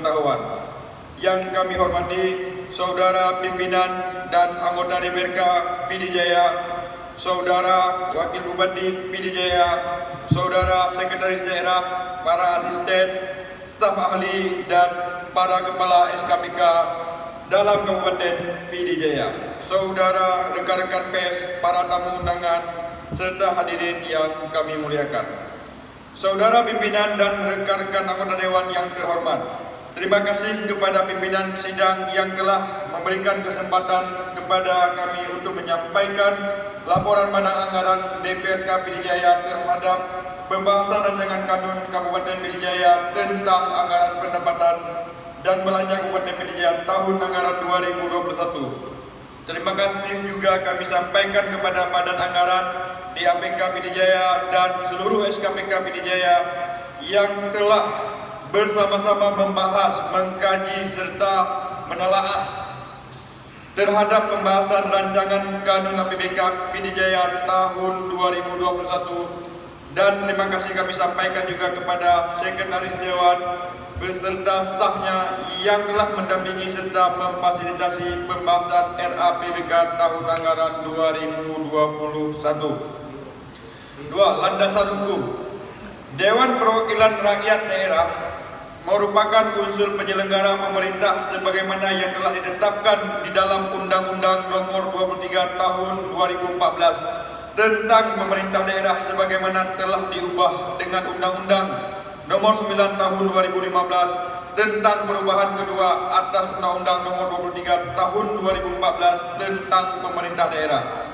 pengetahuan. Yang kami hormati Saudara Pimpinan dan Anggota DPRK Pidijaya, Saudara Wakil Bupati Pidijaya, Saudara Sekretaris Daerah, para asisten, staf ahli, dan para kepala SKPK dalam Kabupaten Pidijaya, saudara rekan-rekan pers, para tamu undangan, serta hadirin yang kami muliakan. Saudara pimpinan dan rekan-rekan anggota Dewan yang terhormat, terima kasih kepada pimpinan sidang yang telah memberikan kesempatan kepada kami untuk menyampaikan laporan badan anggaran DPRK Pidijaya terhadap pembahasan rancangan kanun Kabupaten Pidijaya tentang anggaran pendapatan dan belanja Kabupaten Pidijaya tahun anggaran 2021. Terima kasih juga kami sampaikan kepada Badan Anggaran DAPK Pidijaya dan seluruh SKPK Pidijaya yang telah bersama-sama membahas, mengkaji, serta menelaah terhadap pembahasan rancangan kanun APBK Pidijaya tahun 2021. Dan terima kasih kami sampaikan juga kepada Sekretaris Dewan beserta stafnya yang telah mendampingi serta memfasilitasi pembahasan RAPBK tahun anggaran 2021. 2. Landasan hukum. Dewan Perwakilan Rakyat Daerah merupakan unsur penyelenggara pemerintah sebagaimana yang telah ditetapkan di dalam Undang-Undang Nomor 23 Tahun 2014 tentang pemerintah daerah sebagaimana telah diubah dengan Undang-Undang Nomor 9 Tahun 2015 tentang perubahan kedua atas Undang-Undang Nomor 23 Tahun 2014 tentang pemerintah daerah.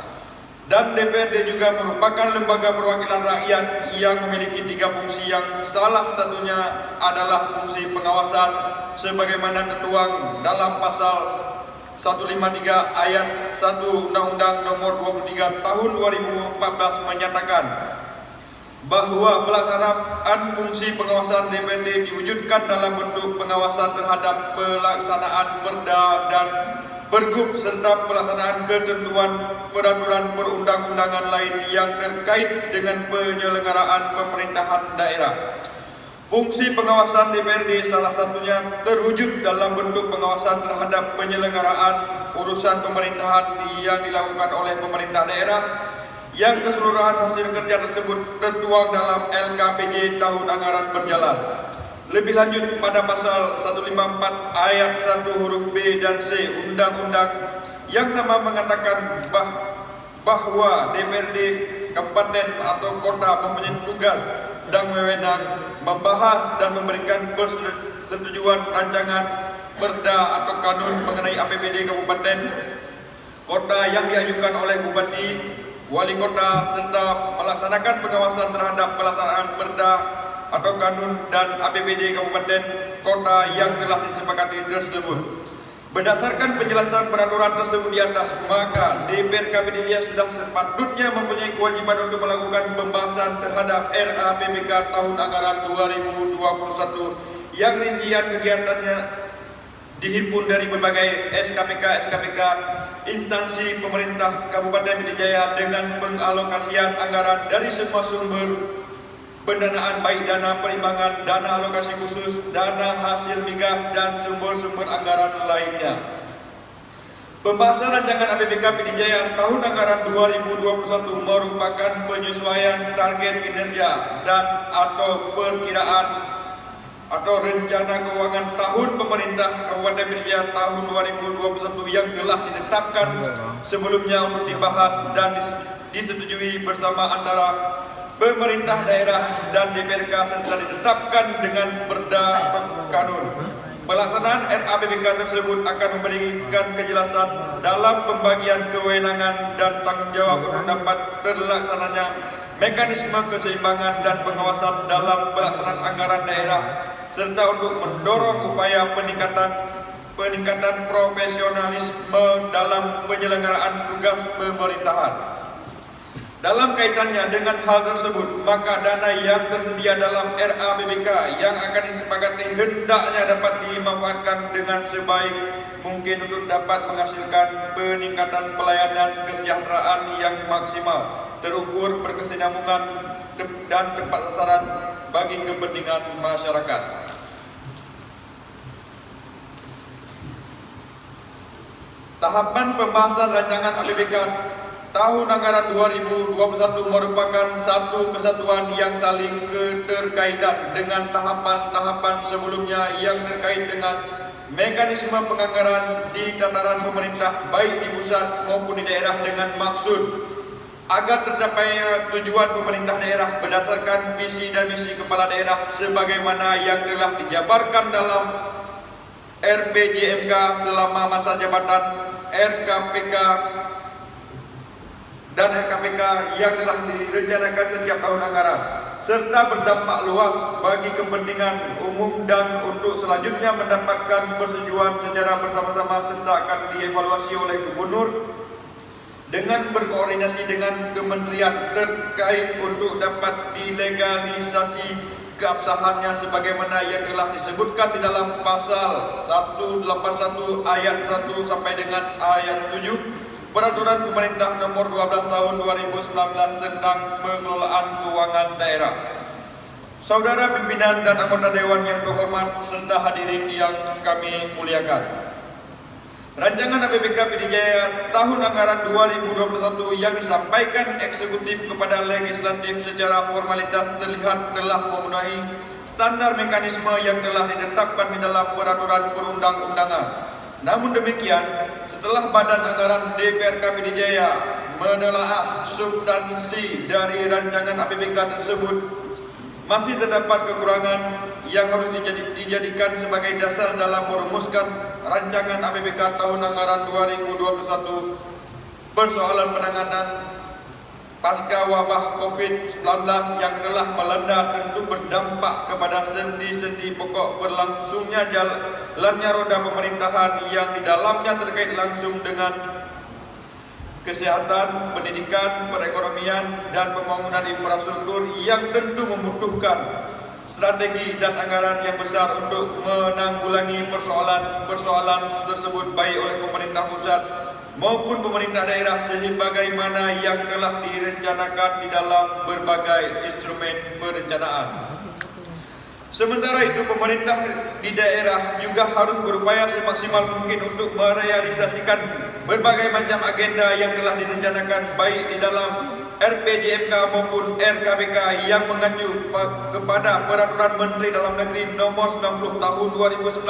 Dan DPRD juga merupakan lembaga perwakilan rakyat yang memiliki 3 fungsi, yang salah satunya adalah fungsi pengawasan sebagaimana tertuang dalam pasal 153 ayat 1 Undang-Undang Nomor 23 Tahun 2014 menyatakan bahwa pelaksanaan fungsi pengawasan DPRD diwujudkan dalam bentuk pengawasan terhadap pelaksanaan perda dan pergub serta pelaksanaan ketentuan peraturan perundang-undangan lain yang terkait dengan penyelenggaraan pemerintahan daerah. Fungsi pengawasan DPRD salah satunya terwujud dalam bentuk pengawasan terhadap penyelenggaraan urusan pemerintahan yang dilakukan oleh pemerintah daerah yang keseluruhan hasil kerja tersebut tertuang dalam LKPJ tahun anggaran berjalan. Lebih lanjut pada pasal 154 ayat 1 huruf B dan C Undang-Undang yang sama mengatakan bahwa DPRD kabupaten atau kota mempunyai tugas dan wewenang membahas dan memberikan persetujuan rancangan perda atau kanun mengenai APBD kabupaten kota yang diajukan oleh bupati, wali kota, serta melaksanakan pengawasan terhadap pelaksanaan perda atau kanun dan APBD kabupaten kota yang telah disepakati tersebut. Berdasarkan penjelasan peraturan tersebut di atas, maka DPRK Pidijaya sudah sepatutnya mempunyai kewajiban untuk melakukan pembahasan terhadap RAPBK tahun anggaran 2021 yang rincian kegiatannya dihimpun dari berbagai SKPK instansi pemerintah Kabupaten Pidijaya dengan pengalokasian anggaran dari semua sumber pendanaan, baik dana perimbangan, dana alokasi khusus, dana hasil migas, dan sumber-sumber anggaran lainnya. Pembahasan rancangan APBK Pidijaya tahun anggaran 2021 merupakan penyesuaian target kinerja dan atau perkiraan atau rencana keuangan tahun pemerintah Kabupaten Pidijaya tahun 2021 yang telah ditetapkan sebelumnya untuk dibahas dan disetujui bersama antara pemerintah daerah dan DPRK serta ditetapkan dengan perda atau kanun. Pelaksanaan RAPBK tersebut akan memberikan kejelasan dalam pembagian kewenangan dan tanggung jawab untuk dapat terlaksananya mekanisme keseimbangan dan pengawasan dalam pelaksanaan anggaran daerah serta untuk mendorong upaya peningkatan profesionalisme dalam penyelenggaraan tugas pemerintahan. Dalam kaitannya dengan hal tersebut, maka dana yang tersedia dalam RAPBK yang akan disepakati hendaknya dapat dimanfaatkan dengan sebaik mungkin untuk dapat menghasilkan peningkatan pelayanan kesejahteraan yang maksimal, terukur, berkesinambungan dan tepat sasaran bagi kepentingan masyarakat. Tahapan pembahasan rancangan APBK tahun anggaran 2021 merupakan satu kesatuan yang saling keterkaitan dengan tahapan-tahapan sebelumnya yang terkait dengan mekanisme penganggaran di tataran pemerintah baik di pusat maupun di daerah dengan maksud agar tercapainya tujuan pemerintah daerah berdasarkan visi dan misi kepala daerah sebagaimana yang telah dijabarkan dalam RPJMK selama masa jabatan RKPK dan RKPK yang telah direncanakan setiap tahun anggaran serta berdampak luas bagi kepentingan umum dan untuk selanjutnya mendapatkan persetujuan secara bersama-sama serta akan dievaluasi oleh Gubernur dengan berkoordinasi dengan kementerian terkait untuk dapat dilegalisasi keabsahannya sebagaimana yang telah disebutkan di dalam pasal 181 ayat 1 sampai dengan ayat 7 Peraturan Pemerintah Nomor 12 Tahun 2019 tentang Pengelolaan Keuangan Daerah. Saudara pimpinan dan anggota Dewan yang terhormat serta hadirin yang kami muliakan. Rancangan APBK PD Jaya tahun anggaran 2021 yang disampaikan eksekutif kepada legislatif secara formalitas terlihat telah memenuhi standar mekanisme yang telah ditetapkan di dalam peraturan perundang-undangan. Namun demikian, setelah Badan Anggaran DPRK PD Jaya menelaah substansi dari rancangan APBK tersebut, masih terdapat kekurangan yang harus dijadikan sebagai dasar dalam merumuskan rancangan APBK tahun anggaran 2021. Persoalan penanganan pasca wabah COVID-19 yang telah melanda tentu berdampak kepada sendi-sendi pokok berlangsungnya jalannya roda pemerintahan yang di dalamnya terkait langsung dengan kesehatan, pendidikan, perekonomian, dan pembangunan infrastruktur yang tentu membutuhkan strategi dan anggaran yang besar untuk menanggulangi persoalan-persoalan tersebut baik oleh pemerintah pusat maupun pemerintah daerah sebagaimana yang telah direncanakan di dalam berbagai instrumen perencanaan. Sementara itu, pemerintah di daerah juga harus berupaya semaksimal mungkin untuk merealisasikan berbagai macam agenda yang telah direncanakan baik di dalam RPJMK maupun RKPK yang mengacu kepada Peraturan Menteri Dalam Negeri Nomor 90 Tahun 2019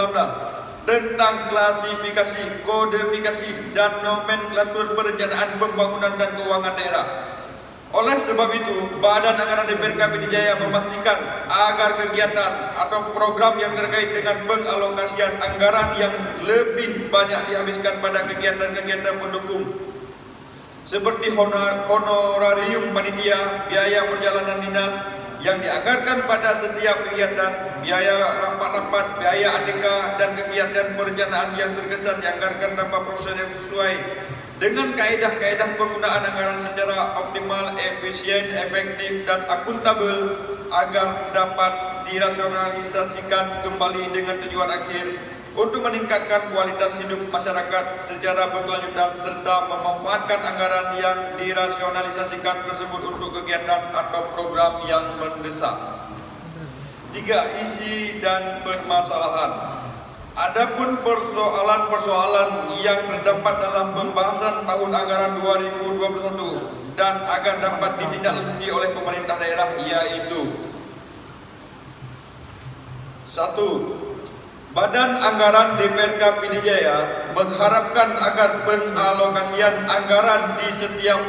tentang klasifikasi, kodifikasi, dan nomenklatur perencanaan pembangunan dan keuangan daerah. Oleh sebab itu, Badan Anggaran DPRK PD Jaya memastikan agar kegiatan atau program yang terkait dengan pengalokasian anggaran yang lebih banyak dihabiskan pada kegiatan-kegiatan pendukung seperti honorarium panitia, biaya perjalanan dinas yang dianggarkan pada setiap kegiatan, biaya rapat-rapat, biaya ATK, dan kegiatan perencanaan yang terkesan dianggarkan tanpa proses yang sesuai dengan kaedah-kaedah penggunaan anggaran secara optimal, efisien, efektif, dan akuntabel agar dapat dirasionalisasikan kembali dengan tujuan akhir untuk meningkatkan kualitas hidup masyarakat secara berkelanjutan serta memanfaatkan anggaran yang dirasionalisasikan tersebut untuk kegiatan atau program yang mendesak. 3. Isi dan permasalahan. Adapun persoalan-persoalan yang terdapat dalam pembahasan tahun anggaran 2021 dan akan dapat ditindaklanjuti oleh pemerintah daerah yaitu 1. Badan Anggaran DPRK PD Jaya mengharapkan agar pengalokasian anggaran di setiap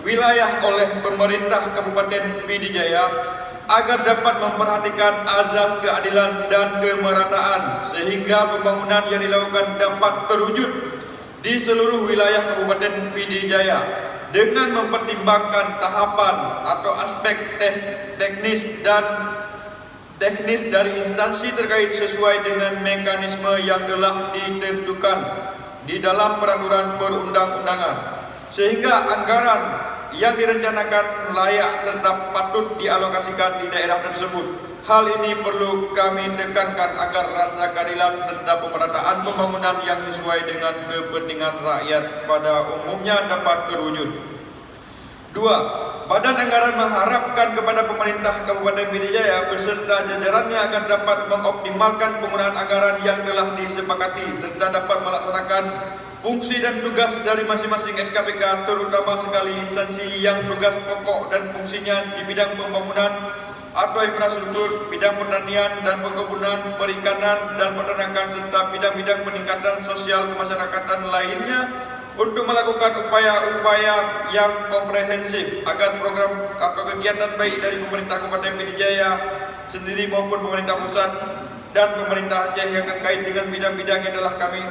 wilayah oleh pemerintah Kabupaten PD Jaya agar dapat memperhatikan azas keadilan dan kemerataan sehingga pembangunan yang dilakukan dapat terwujud di seluruh wilayah Kabupaten PD Jaya dengan mempertimbangkan tahapan atau aspek teknis dari instansi terkait sesuai dengan mekanisme yang telah ditentukan di dalam peraturan perundang-undangan sehingga anggaran yang direncanakan layak serta patut dialokasikan di daerah tersebut. Hal ini perlu kami tekankan agar rasa keadilan serta pemerataan pembangunan yang sesuai dengan kepentingan rakyat pada umumnya dapat terwujud. 2. Badan Anggaran mengharapkan kepada pemerintah Kabupaten PD Jaya beserta jajarannya agar dapat mengoptimalkan penggunaan anggaran yang telah disepakati serta dapat melaksanakan fungsi dan tugas dari masing-masing SKPK, terutama sekali instansi yang tugas pokok dan fungsinya di bidang pembangunan atau infrastruktur, bidang pertanian dan perkebunan, perikanan dan peternakan, serta bidang-bidang peningkatan sosial kemasyarakatan lainnya untuk melakukan upaya-upaya yang komprehensif agar program atau kegiatan baik dari pemerintah Kabupaten PD Jaya sendiri maupun pemerintah pusat dan pemerintah Aceh yang terkait dengan bidang-bidang yang telah kami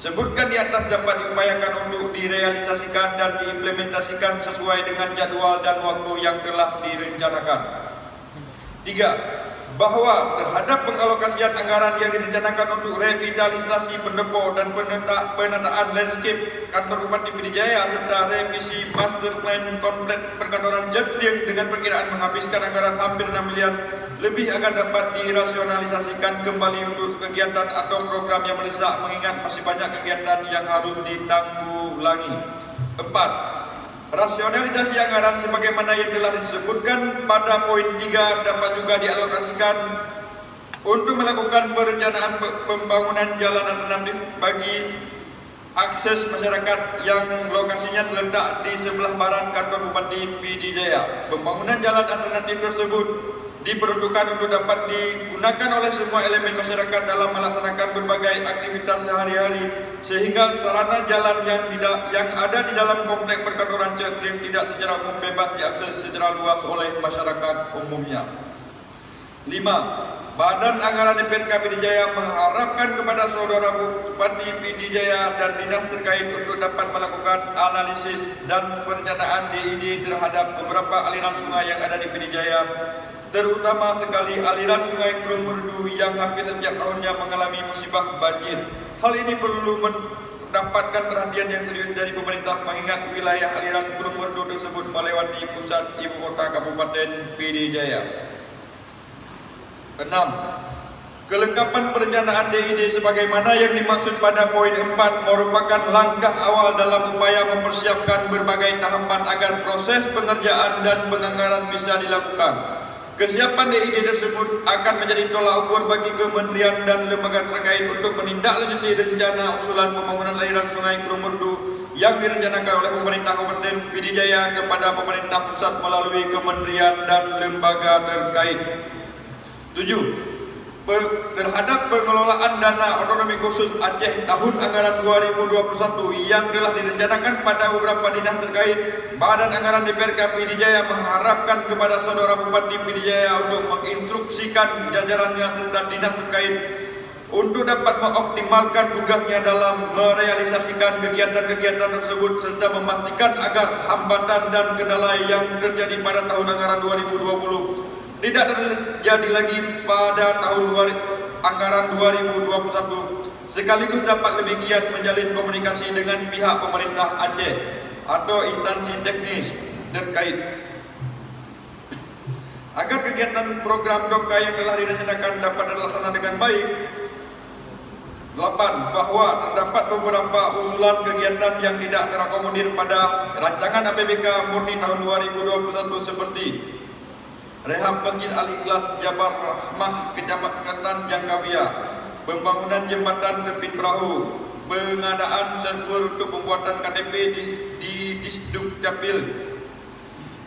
sebutkan di atas dapat diupayakan untuk direalisasikan dan diimplementasikan sesuai dengan jadwal dan waktu yang telah direncanakan. 3. Bahwa terhadap pengalokasian anggaran yang direncanakan untuk revitalisasi pendepo dan penataan landscape kantor Bupati PD Jaya serta revisi master plan komplek perkantoran Jetling dengan perkiraan menghabiskan anggaran hampir 6 miliar lebih agar dapat dirasionalisasikan kembali untuk kegiatan atau program yang mendesak mengingat masih banyak kegiatan yang harus ditanggulangi. 4. Rasionalisasi anggaran sebagaimana yang telah disebutkan pada poin 3 dapat juga dialokasikan untuk melakukan perencanaan pembangunan jalan alternatif bagi akses masyarakat yang lokasinya terletak di sebelah barat kantor Bupati PD Jaya. Pembangunan jalan alternatif tersebut diperuntukkan untuk dapat digunakan oleh semua elemen masyarakat dalam melaksanakan berbagai aktivitas sehari-hari sehingga sarana jalan yang ada di dalam komplek perkantoran Jetling tidak secara umum bebas diakses secara luas oleh masyarakat umumnya. 5. Badan Anggaran DPRK PD Jaya mengharapkan kepada Saudara Bupati PD Jaya dan dinas terkait untuk dapat melakukan analisis dan perencanaan DID terhadap beberapa aliran sungai yang ada di PD Jaya, terutama sekali aliran sungai Krung Merdu yang hampir setiap tahunnya mengalami musibah banjir. Hal ini perlu mendapatkan perhatian yang serius dari pemerintah mengingat wilayah aliran Krung Merdu tersebut melewati pusat ibu kota Kabupaten PD Jaya. 6. Kelengkapan perencanaan DID sebagaimana yang dimaksud pada poin 4 merupakan langkah awal dalam upaya mempersiapkan berbagai tahapan agar proses pengerjaan dan penganggaran bisa dilakukan. Kesiapan DID tersebut akan menjadi tolak ukur bagi kementerian dan lembaga terkait untuk menindaklanjuti rencana usulan pembangunan aliran sungai Krung Merdu yang direncanakan oleh pemerintah Kabupaten PD Jaya kepada pemerintah pusat melalui kementerian dan lembaga terkait. 7. Terhadap pengelolaan dana otonomi khusus Aceh tahun anggaran 2021 yang telah direncanakan pada beberapa dinas terkait, Badan Anggaran DPRK PD Jaya mengharapkan kepada Saudara Bupati PD Jaya untuk menginstruksikan jajarannya serta dinas terkait untuk dapat mengoptimalkan tugasnya dalam merealisasikan kegiatan-kegiatan tersebut serta memastikan agar hambatan dan kendala yang terjadi pada tahun anggaran 2020 tidak terjadi lagi pada tahun anggaran 2021 sekaligus dapat lebih giat menjalin komunikasi dengan pihak pemerintah Aceh atau instansi teknis terkait agar kegiatan program DOKA yang telah direncanakan dapat terlaksana dengan baik. 8. Bahwa terdapat beberapa usulan kegiatan yang tidak terakomodir pada rancangan APBK murni tahun 2021 seperti rehab Masjid Al-Ikhlas Jabar Rahmah Kecamatan Jangkawia, pembangunan jembatan terbit perahu, pengadaan server untuk pembuatan KTP di Disduk Capil,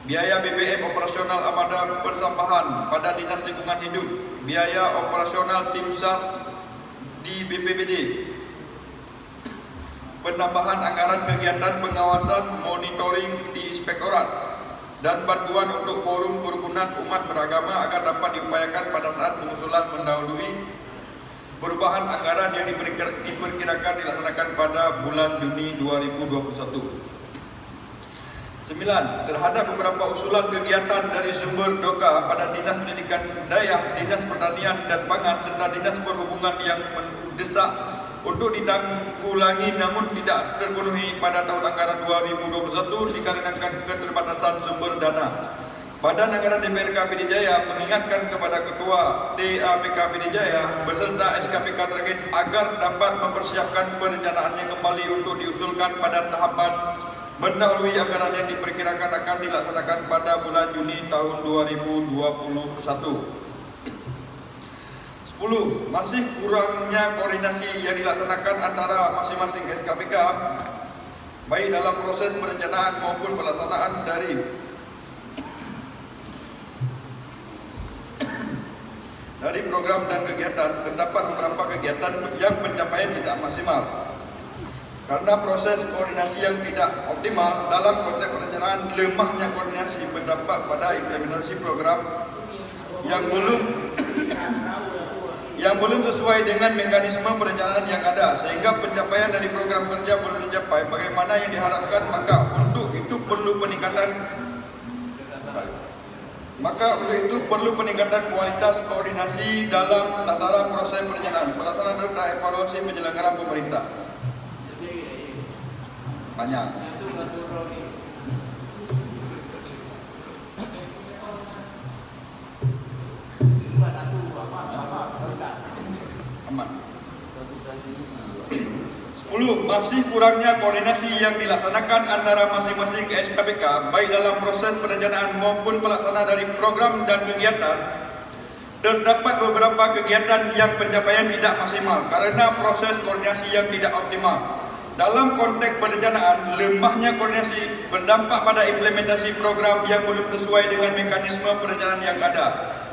biaya BBM operasional armada persampahan pada Dinas Lingkungan Hidup, biaya operasional tim SAR di BPBD, penambahan anggaran kegiatan pengawasan monitoring di Inspektorat, dan bantuan untuk forum kerukunan umat beragama agar dapat diupayakan pada saat pengusulan mendahului perubahan anggaran yang diperkirakan dilaksanakan pada bulan Juni 2021. 9. Terhadap beberapa usulan kegiatan dari sumber DOKA pada Dinas Pendidikan Dayah, Dinas Pertanian dan Pangan serta Dinas Perhubungan yang mendesak untuk ditanggulangi namun tidak terpenuhi pada tahun anggaran 2021 dikarenakan keterbatasan sumber dana. Badan Anggaran DPRK PD Jaya mengingatkan kepada Ketua DAPK PD Jaya beserta SKPK terkait agar dapat mempersiapkan perencanaannya kembali untuk diusulkan pada tahapan mendahului anggaran yang diperkirakan akan dilaksanakan pada bulan Juni tahun 2021. 10. 10. Masih kurangnya koordinasi yang dilaksanakan antara masing-masing SKPK baik dalam proses perencanaan maupun pelaksanaan dari program dan kegiatan. Terdapat beberapa kegiatan yang pencapaian tidak maksimal karena proses koordinasi yang tidak optimal. Dalam konteks perencanaan, lemahnya koordinasi berdampak pada implementasi program yang belum sesuai dengan mekanisme perencanaan yang ada, sehingga pencapaian dari program kerja belum tercapai bagaimana yang diharapkan. Maka untuk itu perlu peningkatan kualitas koordinasi dalam tataran proses perencanaan, pelaksanaan serta evaluasi penyelenggara pemerintah. Banyak. Aman. 10. Masih kurangnya koordinasi yang dilaksanakan antara masing-masing SKPK baik dalam proses perencanaan maupun pelaksanaan dari program dan kegiatan. Terdapat beberapa kegiatan yang pencapaian tidak maksimal karena proses koordinasi yang tidak optimal. Dalam konteks perencanaan, lemahnya koordinasi berdampak pada implementasi program yang belum sesuai dengan mekanisme perencanaan yang ada,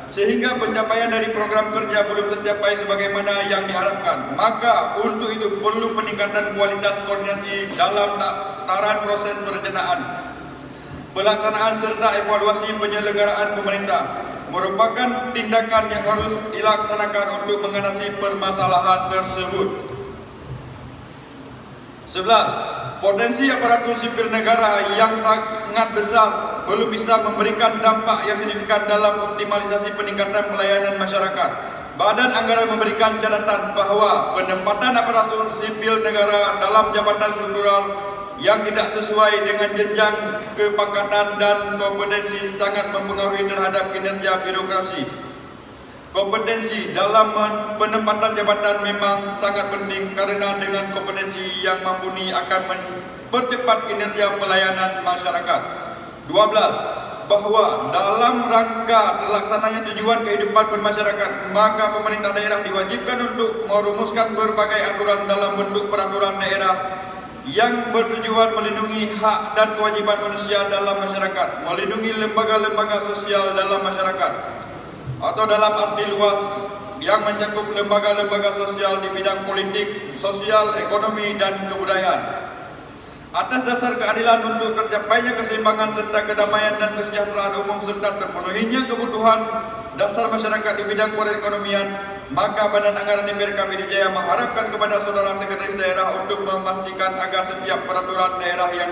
sehingga pencapaian dari program kerja belum tercapai sebagaimana yang diharapkan. Maka untuk itu perlu peningkatan kualitas koordinasi dalam tataran proses perencanaan, pelaksanaan serta evaluasi penyelenggaraan pemerintah merupakan tindakan yang harus dilaksanakan untuk mengatasi permasalahan tersebut. 11. Potensi aparatur sipil negara yang sangat besar belum bisa memberikan dampak yang signifikan dalam optimalisasi peningkatan pelayanan masyarakat. Badan Anggaran memberikan catatan bahawa penempatan aparatur sipil negara dalam jabatan struktural yang tidak sesuai dengan jenjang kepangkatan dan kompetensi sangat mempengaruhi terhadap kinerja birokrasi. Kompetensi dalam penempatan jabatan memang sangat penting kerana dengan kompetensi yang mumpuni akan mempercepat kinerja pelayanan masyarakat. 12. Bahawa dalam rangka terlaksananya tujuan kehidupan bermasyarakat, maka pemerintah daerah diwajibkan untuk merumuskan berbagai aturan dalam bentuk peraturan daerah yang bertujuan melindungi hak dan kewajiban manusia dalam masyarakat, melindungi lembaga-lembaga sosial dalam masyarakat, atau dalam arti luas yang mencakup lembaga-lembaga sosial di bidang politik, sosial, ekonomi dan kebudayaan. Atas dasar keadilan untuk tercapainya keseimbangan serta kedamaian dan kesejahteraan umum serta terpenuhinya kebutuhan dasar masyarakat di bidang perekonomian, maka Badan Anggaran DPRK PD Jaya mengharapkan kepada Saudara Sekretaris Daerah untuk memastikan agar setiap peraturan daerah yang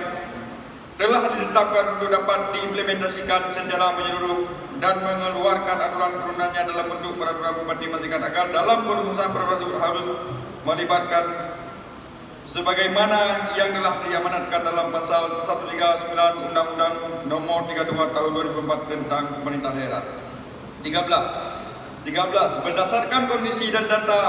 telah ditetapkan untuk dapat diimplementasikan secara menyeluruh dan mengeluarkan aturan turunannya dalam bentuk peraturan bupati masyarakat, agar dalam perumusan peraturan tersebut harus melibatkan sebagaimana yang telah diamanatkan dalam pasal 139 Undang-Undang Nomor 32 Tahun 2004 tentang Pemerintah Daerah. 13. Berdasarkan kondisi dan data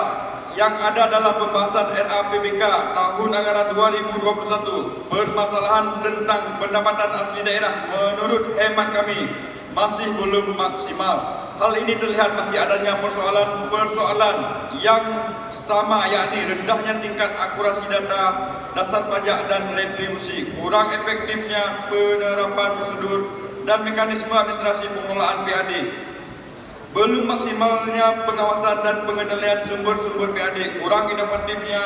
yang ada dalam pembahasan RAPBK tahun anggaran 2021, permasalahan tentang pendapatan asli daerah menurut hemat kami masih belum maksimal. Hal ini terlihat masih adanya persoalan yang sama, yakni rendahnya tingkat akurasi data dasar pajak dan retribusi, kurang efektifnya penerapan prosedur dan mekanisme administrasi pengelolaan PAD, belum maksimalnya pengawasan dan pengendalian sumber-sumber PAD, kurang inovatifnya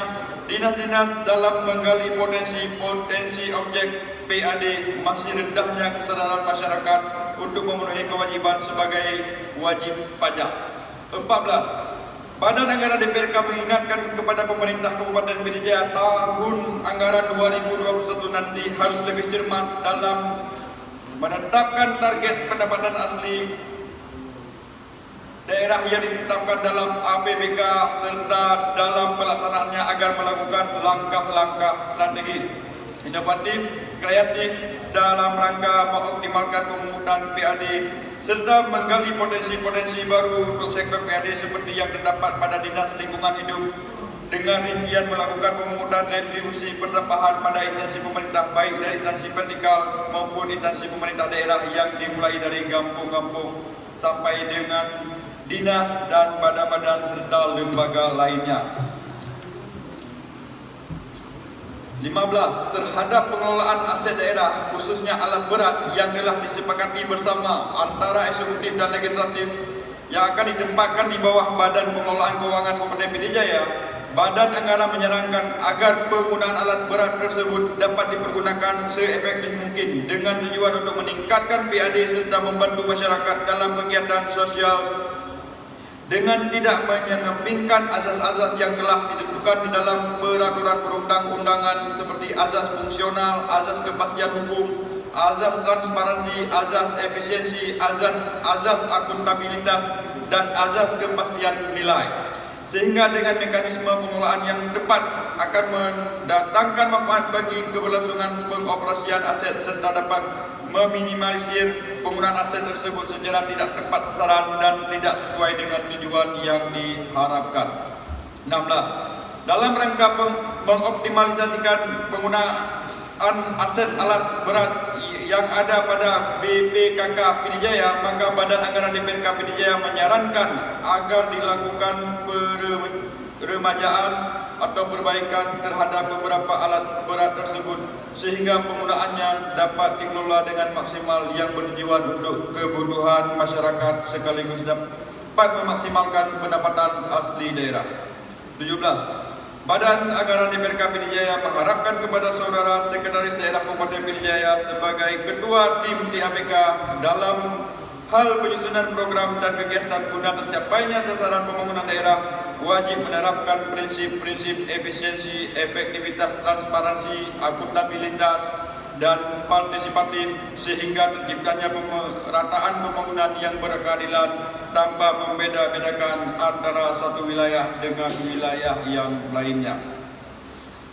dinas-dinas dalam menggali potensi objek PAD, masih rendahnya kesadaran masyarakat untuk memenuhi kewajiban sebagai wajib pajak. 14. Badan Anggaran DPRK mengingatkan kepada pemerintah Kabupaten PD Jaya tahun anggaran 2021 nanti harus lebih cermat dalam menetapkan target pendapatan asli daerah yang ditetapkan dalam APBK serta dalam pelaksanaannya agar melakukan langkah-langkah strategis, inovatif, kreatif dalam rangka mengoptimalkan pemungutan PAD serta menggali potensi-potensi baru untuk sektor PAD seperti yang terdapat pada Dinas Lingkungan Hidup, dengan rincian melakukan pemungutan retribusi persampahan pada instansi pemerintah baik dari instansi vertikal maupun instansi pemerintah daerah yang dimulai dari kampung-kampung sampai dengan dinas dan badan-badan serta lembaga lainnya. 15. Terhadap pengelolaan aset daerah khususnya alat berat yang telah disepakati bersama antara eksekutif dan legislatif yang akan ditempatkan di bawah Badan Pengelolaan Keuangan Kabupaten Pidijaya, Badan Anggaran menyarankan agar penggunaan alat berat tersebut dapat dipergunakan seefektif mungkin dengan tujuan untuk meningkatkan PAD serta membantu masyarakat dalam kegiatan sosial dengan tidak mengesampingkan azas-azas yang telah ditentukan di dalam peraturan perundang-undangan seperti azas fungsional, azas kepastian hukum, azas transparansi, azas efisiensi, azas akuntabilitas, dan azas kepastian nilai. Sehingga dengan mekanisme pengelolaan yang tepat akan mendatangkan manfaat bagi keberlangsungan pengoperasian aset serta dapat meminimalisir penggunaan aset tersebut secara tidak tepat sasaran dan tidak sesuai dengan tujuan yang diharapkan. 16. Dalam rangka mengoptimalisasikan penggunaan aset alat berat yang ada pada BPKK Pidijaya, maka Badan Anggaran DPRK Pidijaya menyarankan agar dilakukan peremajaan atau perbaikan terhadap beberapa alat berat tersebut sehingga penggunaannya dapat dikelola dengan maksimal yang bertujuan untuk kebutuhan masyarakat sekaligus dapat memaksimalkan pendapatan asli daerah. 17. Badan Anggaran DPRK Pidijaya mengharapkan kepada Saudara Sekretaris Daerah Kabupaten Pidijaya sebagai Ketua Tim TAPK dalam hal penyusunan program dan kegiatan guna tercapainya sasaran pembangunan daerah wajib menerapkan prinsip-prinsip efisiensi, efektivitas, transparansi, akuntabilitas, dan partisipatif sehingga terciptanya pemerataan pembangunan yang berkeadilan tanpa membeda-bedakan antara satu wilayah dengan wilayah yang lainnya.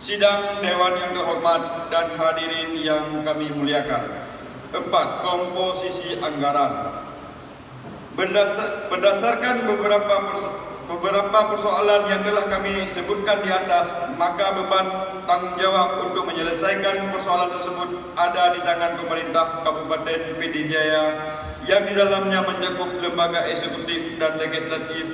Sidang Dewan yang terhormat dan hadirin yang kami muliakan. 4. Komposisi anggaran. Berdasarkan beberapa persoalan yang telah kami sebutkan di atas, maka beban tanggung jawab untuk menyelesaikan persoalan tersebut ada di tangan pemerintah Kabupaten Pidijaya yang di dalamnya mencakup lembaga eksekutif dan legislatif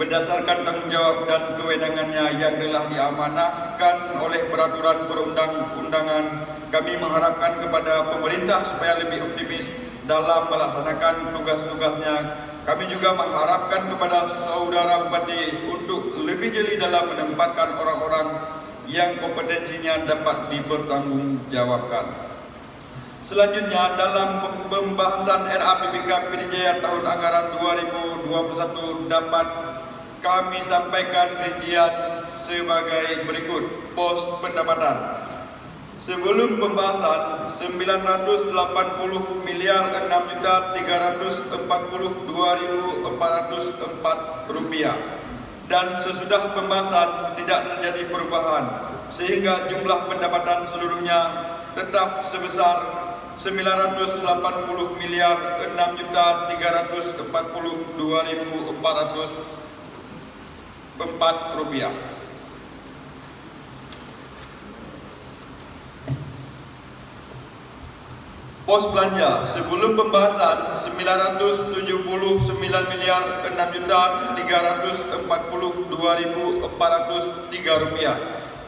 berdasarkan tanggung jawab dan kewenangannya yang telah diamanahkan oleh peraturan perundang-undangan. Kami mengharapkan kepada pemerintah supaya lebih optimis dalam melaksanakan tugas-tugasnya. Kami juga mengharapkan kepada Saudara Bupati untuk lebih jeli dalam menempatkan orang-orang yang kompetensinya dapat dipertanggungjawabkan. Selanjutnya, dalam pembahasan RAPBK Pidijaya tahun anggaran 2021 dapat kami sampaikan rincian sebagai berikut. Pos pendapatan. Sebelum pembahasan 980 miliar 6.342.404 rupiah dan sesudah pembahasan tidak terjadi perubahan sehingga jumlah pendapatan seluruhnya tetap sebesar 980 miliar 6.342.404 rupiah. Pos belanja sebelum pembahasan 979 miliar 6.342.403 rupiah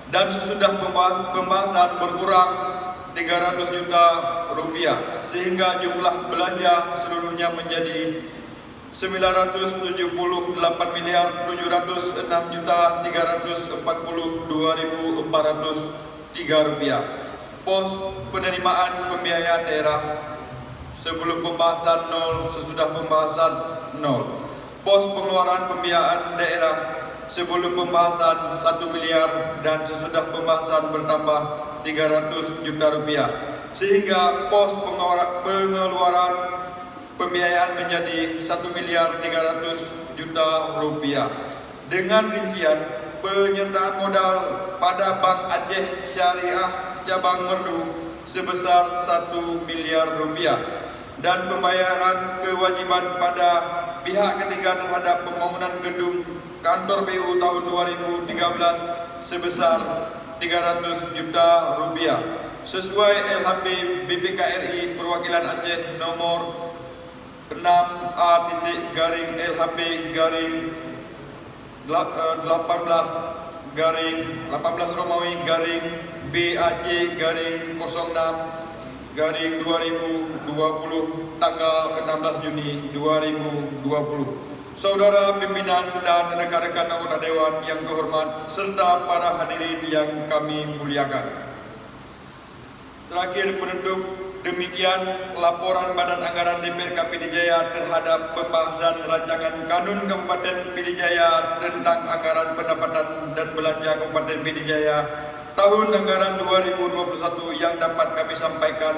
dan sesudah pembahasan berkurang 300 juta rupiah sehingga jumlah belanja seluruhnya menjadi 978 miliar 706.342.403 rupiah. Pos penerimaan pembiayaan daerah sebelum pembahasan 0, sesudah pembahasan 0. Pos pengeluaran pembiayaan daerah sebelum pembahasan 1 miliar dan sesudah pembahasan bertambah 300 juta rupiah sehingga pos pengeluaran pembiayaan menjadi 1 miliar 300 juta rupiah dengan rincian penyertaan modal pada Bank Aceh Syariah Cabang Merdu sebesar 1 miliar rupiah dan pembayaran kewajiban pada pihak ketiga terhadap pembangunan gedung kantor PU tahun 2013 sebesar 300 juta rupiah sesuai LHP BPKRI Perwakilan Aceh nomor 6A.18 Romawi garing BAC garing 06 garing 2020 tanggal 16 Juni 2020. Saudara pimpinan dan rekan-rekan anggota Dewan yang terhormat serta para hadirin yang kami muliakan. Terakhir penutup, demikian laporan Badan Anggaran DPRK Pidijaya terhadap pembahasan rancangan Kanun Kabupaten Pidijaya tentang anggaran pendapatan dan belanja Kabupaten Pidijaya tahun anggaran 2021 yang dapat kami sampaikan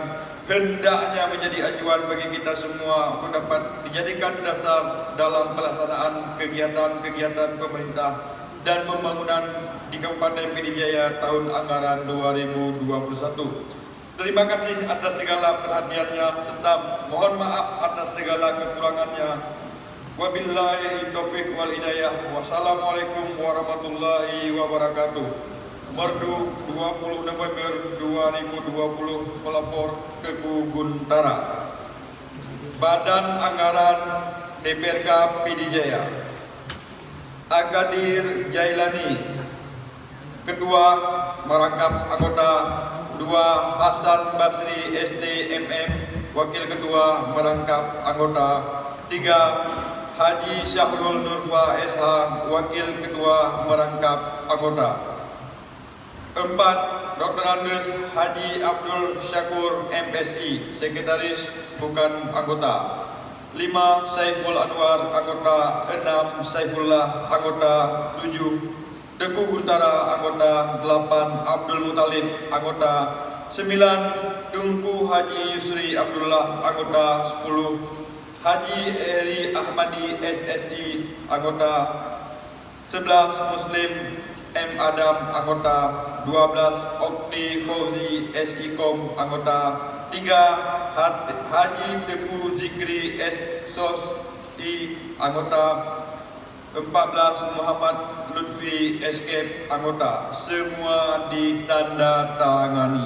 hendaknya menjadi acuan bagi kita semua untuk dapat dijadikan dasar dalam pelaksanaan kegiatan-kegiatan pemerintah dan pembangunan di Kabupaten Pidijaya tahun anggaran 2021. Terima kasih atas segala perhatiannya serta mohon maaf atas segala kekurangannya. Wabillahi taufiq wal hidayah. Wassalamualaikum warahmatullahi wabarakatuh. Merdu 20 November 2020, pelapor Teguh Guntara. Badan Anggaran DPRK Pidijaya. Agadir Jailani, Ketua merangkap anggota. 2. Hasan Basri STMM, Wakil Ketua merangkap anggota. 3. Haji Syahrul Nurfa SH, Wakil Ketua merangkap anggota. 4. Dr. Andes Haji Abdul Syakur MSI, Sekretaris bukan anggota. 5. Saiful Anwar anggota. 6. Saifullah anggota. 7. Teguh Guntara anggota. 8. Abdul Muthalib anggota. 9. Tunku Haji Yusri Abdullah anggota. 10. Haji Eri Ahmadi SSI anggota. 11. Muslim M. Adam anggota. 12. Okti Fauzi SIKOM anggota. 3. Haji Teguh Zikri SSI anggota. 14. Muhammad Lutfi Escape anggota. Semua ditandatangani.